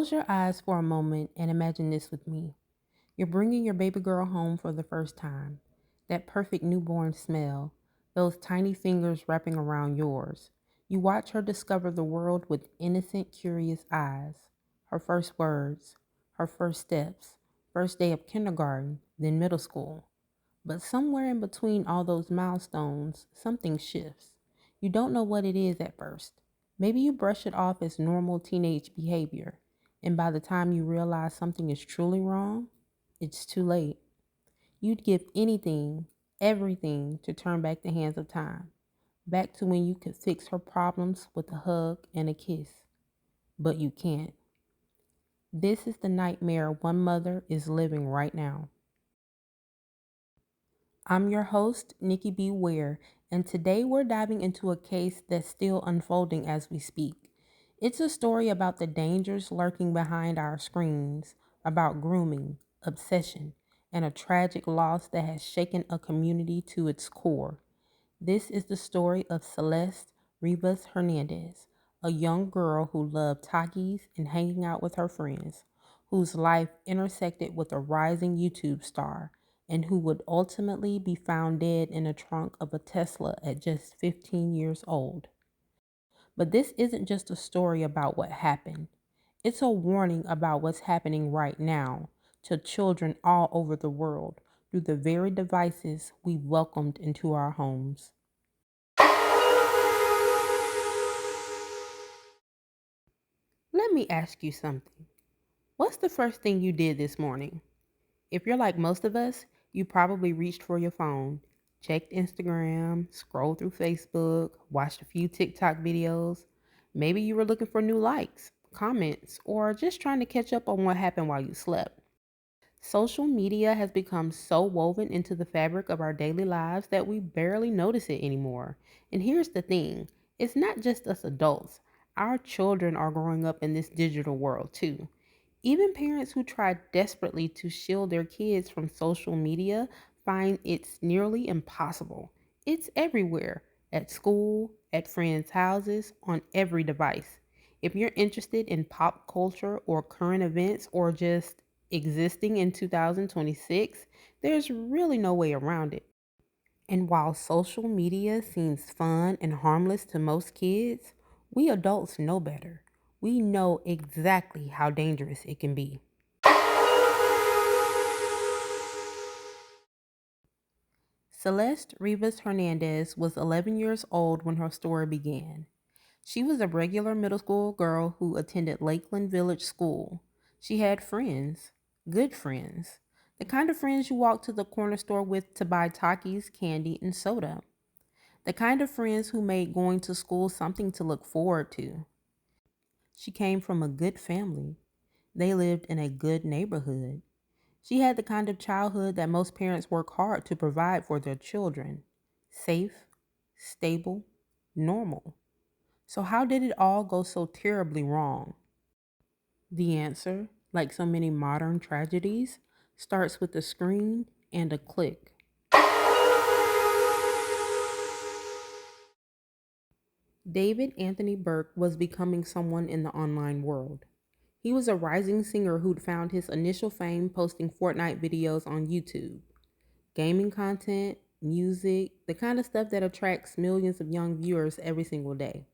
Close your eyes for a moment and imagine this with me. You're bringing your baby girl home for the first time. That perfect newborn smell, those tiny fingers wrapping around yours. You watch her discover the world with innocent, curious eyes. Her first words, her first steps, first day of kindergarten, then middle school. But somewhere in between all those milestones, something shifts. You don't know what it is at first. Maybe you brush it off as normal teenage behavior, and by the time you realize something is truly wrong, it's too late. You'd give anything, everything, to turn back the hands of time, back to when you could fix her problems with a hug and a kiss. But you can't. This is the nightmare one mother is living right now. I'm your host, Nikki B. Ware, and today we're diving into a case that's still unfolding as we speak. It's a story about the dangers lurking behind our screens, about grooming, obsession, and a tragic loss that has shaken a community to its core. This is the story of Celeste Rivas Hernandez, a young girl who loved Takis and hanging out with her friends, whose life intersected with a rising YouTube star, and who would ultimately be found dead in the trunk of a Tesla at just 15 years old. But this isn't just a story about what happened. It's a warning about what's happening right now to children all over the world through the very devices we've welcomed into our homes. Let me ask you something. What's the first thing you did this morning? If you're like most of us, you probably reached for your phone, checked Instagram, scrolled through Facebook, watched a few TikTok videos. Maybe you were looking for new likes, comments, or just trying to catch up on what happened while you slept. Social media has become so woven into the fabric of our daily lives that we barely notice it anymore. And here's the thing, it's not just us adults. Our children are growing up in this digital world too. Even parents who try desperately to shield their kids from social media find it's nearly impossible. It's everywhere, at school, at friends' houses, on every device. If you're interested in pop culture or current events or just existing in 2026, there's really no way around it. And while social media seems fun and harmless to most kids, we adults know better. We know exactly how dangerous it can be. Celeste Rivas Hernandez was 11 years old when her story began. She was a regular middle school girl who attended Lakeland Village School. She had friends, good friends, the kind of friends you walk to the corner store with to buy Takis, candy, and soda. The kind of friends who made going to school something to look forward to. She came from a good family. They lived in a good neighborhood. She had the kind of childhood that most parents work hard to provide for their children. Safe, stable, normal. So how did it all go so terribly wrong? The answer, like so many modern tragedies, starts with a screen and a click. David Anthony Burke was becoming someone in the online world. He was a rising singer who'd found his initial fame posting Fortnite videos on YouTube. Gaming content, music, the kind of stuff that attracts millions of young viewers every single day.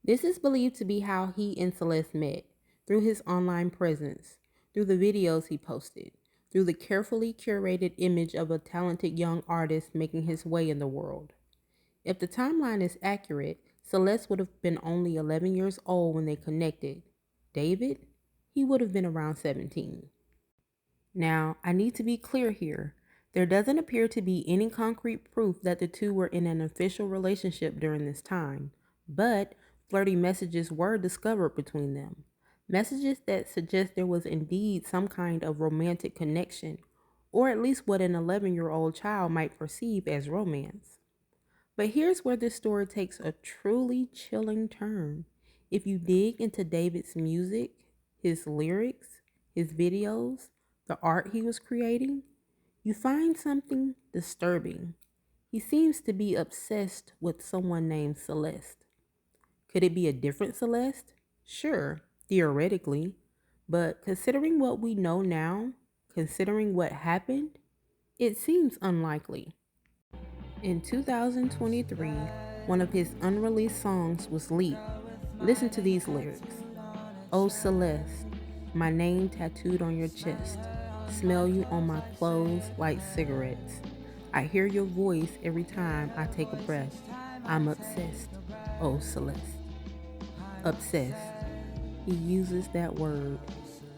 This is believed to be how he and Celeste met, through his online presence, through the videos he posted, through the carefully curated image of a talented young artist making his way in the world. If the timeline is accurate, Celeste would have been only 11 years old when they connected. David? He would have been around 17. Now, I need to be clear here. There doesn't appear to be any concrete proof that the two were in an official relationship during this time, but flirty messages were discovered between them. Messages that suggest there was indeed some kind of romantic connection, or at least what an 11-year-old child might perceive as romance. But here's where this story takes a truly chilling turn. If you dig into David's music, his lyrics, his videos, the art he was creating, you find something disturbing. He seems to be obsessed with someone named Celeste. Could it be a different Celeste? Sure, theoretically. But considering what we know now, considering what happened, it seems unlikely. In 2023, one of his unreleased songs was leaked. Listen to these lyrics. Oh Celeste, my name tattooed on your chest. Smell you on my clothes like cigarettes. I hear your voice every time I take a breath. I'm obsessed. Oh Celeste. Obsessed. He uses that word.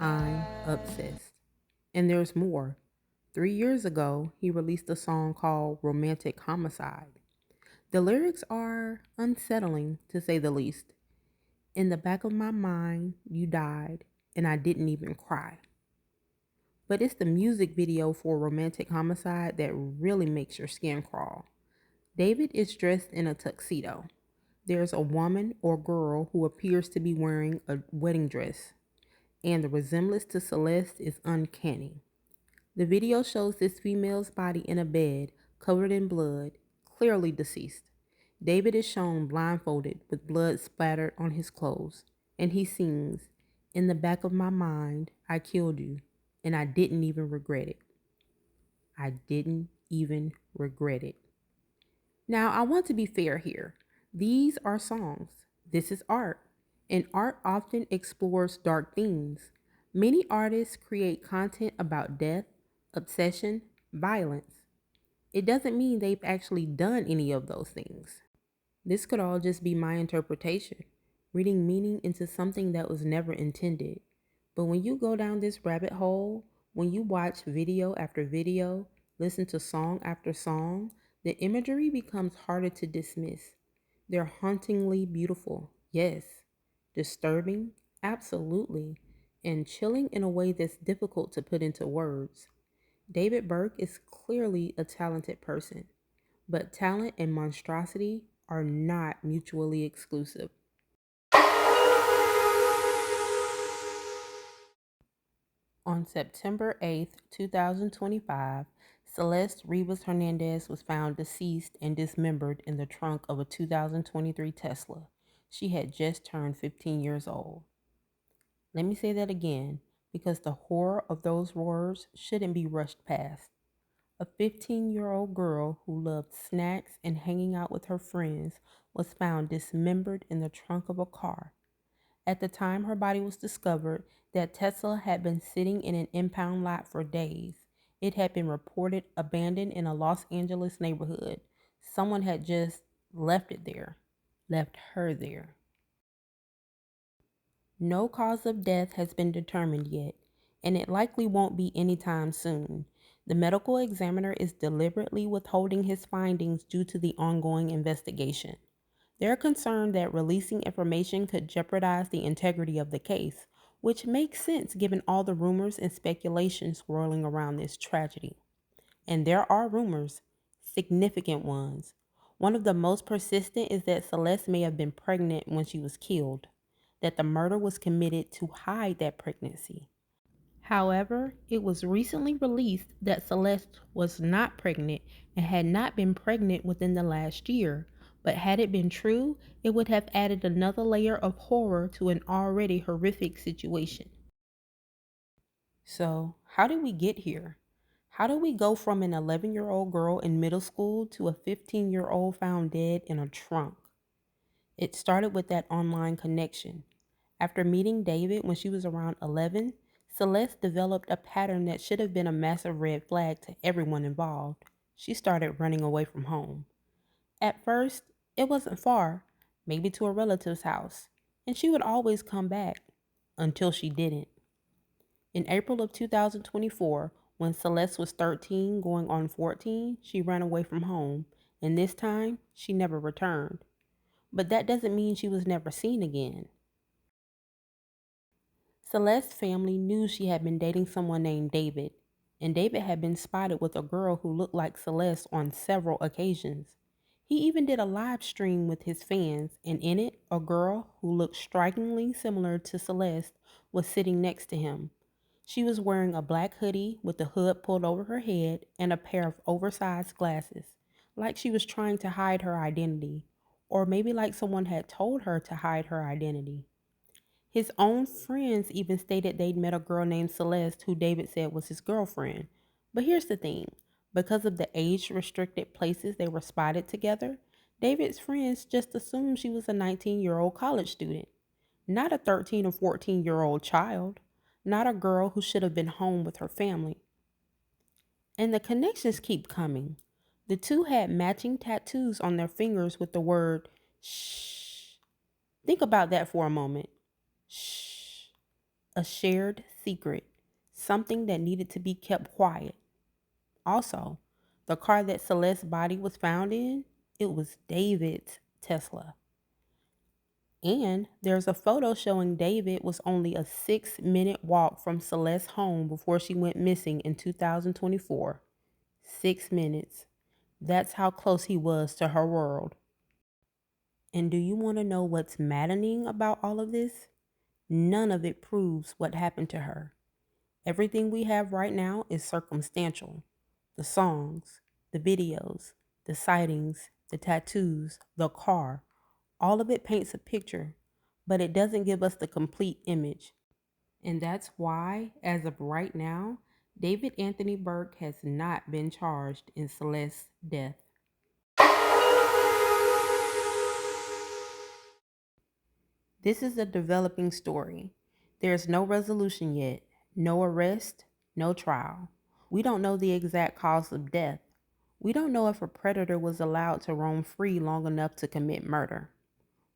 I'm obsessed. And there's more. 3 years ago, he released a song called Romantic Homicide. The lyrics are unsettling, to say the least. In the back of my mind, you died, and I didn't even cry. But it's the music video for Romantic Homicide that really makes your skin crawl. David is dressed in a tuxedo. There's a woman or girl who appears to be wearing a wedding dress, and the resemblance to Celeste is uncanny. The video shows this female's body in a bed, covered in blood, clearly deceased. David is shown blindfolded with blood splattered on his clothes, and he sings, In the back of my mind, I killed you, and I didn't even regret it. I didn't even regret it. Now, I want to be fair here. These are songs. This is art, and art often explores dark themes. Many artists create content about death, obsession, violence. It doesn't mean they've actually done any of those things. This could all just be my interpretation, reading meaning into something that was never intended. But when you go down this rabbit hole, when you watch video after video, listen to song after song, the imagery becomes harder to dismiss. They're hauntingly beautiful, yes. Disturbing, absolutely. And chilling in a way that's difficult to put into words. David Burke is clearly a talented person, but talent and monstrosity are not mutually exclusive. On September 8th, 2025, Celeste Rivas Hernandez was found deceased and dismembered in the trunk of a 2023 Tesla. She had just turned 15 years old. Let me say that again, because the horror of those words shouldn't be rushed past. A 15-year-old girl who loved snacks and hanging out with her friends was found dismembered in the trunk of a car. At the time her body was discovered, that Tesla had been sitting in an impound lot for days. It had been reported abandoned in a Los Angeles neighborhood. Someone had just left it there, left her there. No cause of death has been determined yet, and it likely won't be anytime soon. The medical examiner is deliberately withholding his findings due to the ongoing investigation. They're concerned that releasing information could jeopardize the integrity of the case, which makes sense given all the rumors and speculation swirling around this tragedy. And there are rumors, significant ones. One of the most persistent is that Celeste may have been pregnant when she was killed, that the murder was committed to hide that pregnancy. However, it was recently released that Celeste was not pregnant and had not been pregnant within the last year. But had it been true, it would have added another layer of horror to an already horrific situation. So, how did we get here? How do we go from an 11-year-old girl in middle school to a 15-year-old found dead in a trunk? It started with that online connection. After meeting David when she was around 11, Celeste developed a pattern that should have been a massive red flag to everyone involved. She started running away from home. At first, it wasn't far, maybe to a relative's house, and she would always come back until she didn't. In April of 2024, when Celeste was 13 going on 14, she ran away from home, and this time she never returned. But that doesn't mean she was never seen again. Celeste's family knew she had been dating someone named David, and David had been spotted with a girl who looked like Celeste on several occasions. He even did a live stream with his fans, and in it, a girl who looked strikingly similar to Celeste was sitting next to him. She was wearing a black hoodie with the hood pulled over her head and a pair of oversized glasses, like she was trying to hide her identity, or maybe like someone had told her to hide her identity. His own friends even stated they'd met a girl named Celeste who David said was his girlfriend. But here's the thing, because of the age restricted places they were spotted together, David's friends just assumed she was a 19-year-old college student, not a 13 or 14-year-old child, not a girl who should have been home with her family. And the connections keep coming. The two had matching tattoos on their fingers with the word shh. Think about that for a moment. Shh. A shared secret, something that needed to be kept quiet. Also, the car that Celeste's body was found in, it was David's Tesla. And there's a photo showing David was only a 6-minute walk from Celeste's home before she went missing in 2024. 6 minutes. That's how close he was to her world. And do you want to know what's maddening about all of this? None of it proves what happened to her. Everything we have right now is circumstantial. The songs, the videos, the sightings, the tattoos, the car, all of it paints a picture, but it doesn't give us the complete image. And that's why, as of right now, David Anthony Burke has not been charged in Celeste's death. This is a developing story. There's no resolution yet, no arrest, no trial. We don't know the exact cause of death. We don't know if a predator was allowed to roam free long enough to commit murder.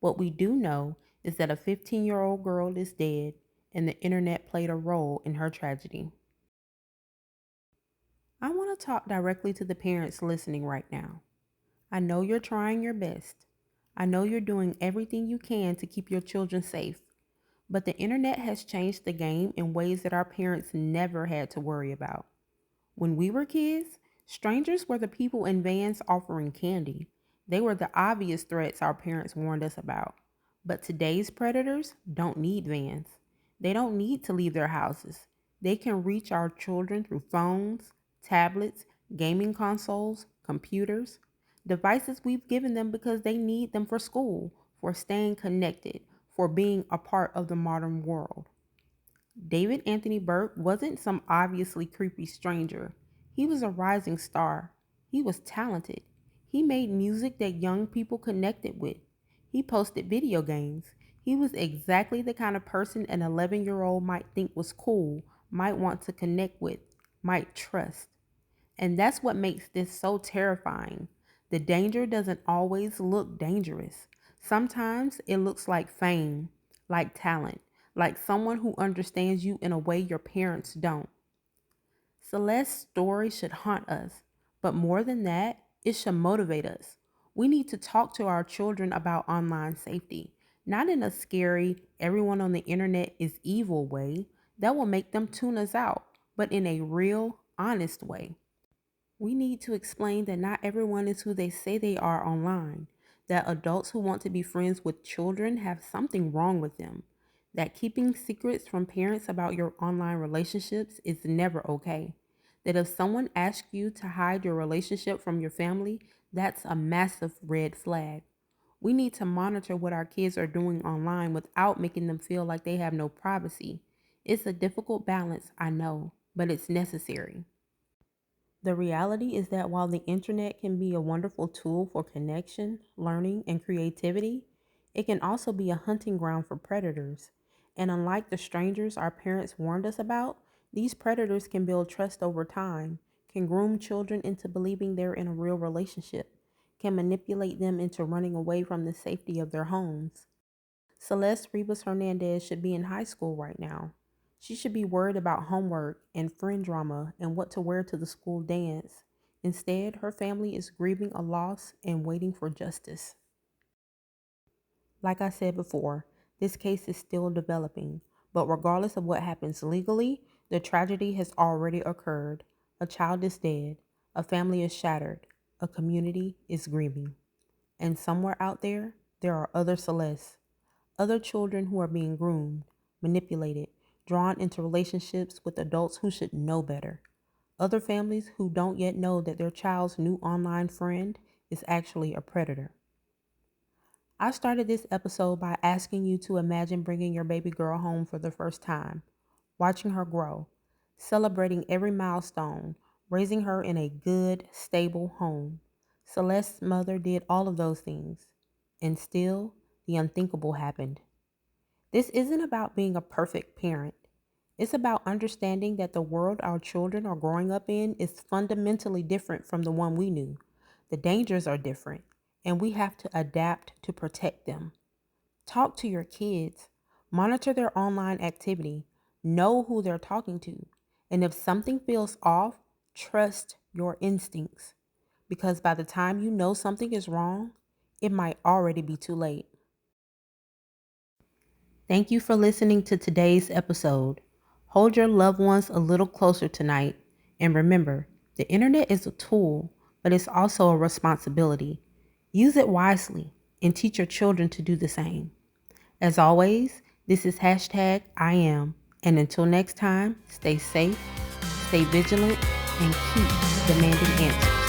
What we do know is that a 15-year-old girl is dead, and the internet played a role in her tragedy. I want to talk directly to the parents listening right now. I know you're trying your best. I know you're doing everything you can to keep your children safe. But the internet has changed the game in ways that our parents never had to worry about. When we were kids, strangers were the people in vans offering candy. They were the obvious threats our parents warned us about. But today's predators don't need vans. They don't need to leave their houses. They can reach our children through phones, tablets, gaming consoles, computers, devices we've given them because they need them for school, for staying connected, for being a part of the modern world. David Anthony Burke wasn't some obviously creepy stranger. He was a rising star. He was talented. He made music that young people connected with. He posted video games. He was exactly the kind of person an 11-year-old might think was cool, might want to connect with, might trust. And that's what makes this so terrifying. The danger doesn't always look dangerous. Sometimes it looks like fame, like talent, like someone who understands you in a way your parents don't. Celeste's story should haunt us, but more than that, it should motivate us. We need to talk to our children about online safety, not in a scary, everyone on the internet is evil way that will make them tune us out, but in a real, honest way. We need to explain that not everyone is who they say they are online, that adults who want to be friends with children have something wrong with them, that keeping secrets from parents about your online relationships is never okay, that if someone asks you to hide your relationship from your family, that's a massive red flag. We need to monitor what our kids are doing online without making them feel like they have no privacy. It's a difficult balance, I know, but it's necessary. The reality is that while the internet can be a wonderful tool for connection, learning, and creativity, it can also be a hunting ground for predators. And unlike the strangers our parents warned us about, these predators can build trust over time, can groom children into believing they're in a real relationship, can manipulate them into running away from the safety of their homes. Celeste Rivas Hernandez should be in high school right now. She should be worried about homework and friend drama and what to wear to the school dance. Instead, her family is grieving a loss and waiting for justice. Like I said before, this case is still developing, but regardless of what happens legally, the tragedy has already occurred. A child is dead, a family is shattered, a community is grieving. And somewhere out there, there are other Celestes. Other children who are being groomed, manipulated, drawn into relationships with adults who should know better. Other families who don't yet know that their child's new online friend is actually a predator. I started this episode by asking you to imagine bringing your baby girl home for the first time, watching her grow, celebrating every milestone, raising her in a good, stable home. Celeste's mother did all of those things, and still, the unthinkable happened. This isn't about being a perfect parent. It's about understanding that the world our children are growing up in is fundamentally different from the one we knew. The dangers are different, and we have to adapt to protect them. Talk to your kids, monitor their online activity, know who they're talking to, and if something feels off, trust your instincts. Because by the time you know something is wrong, it might already be too late. Thank you for listening to today's episode. Hold your loved ones a little closer tonight. And remember, the internet is a tool, but it's also a responsibility. Use it wisely and teach your children to do the same. As always, this is hashtag I am. And until next time, stay safe, stay vigilant, and keep demanding answers.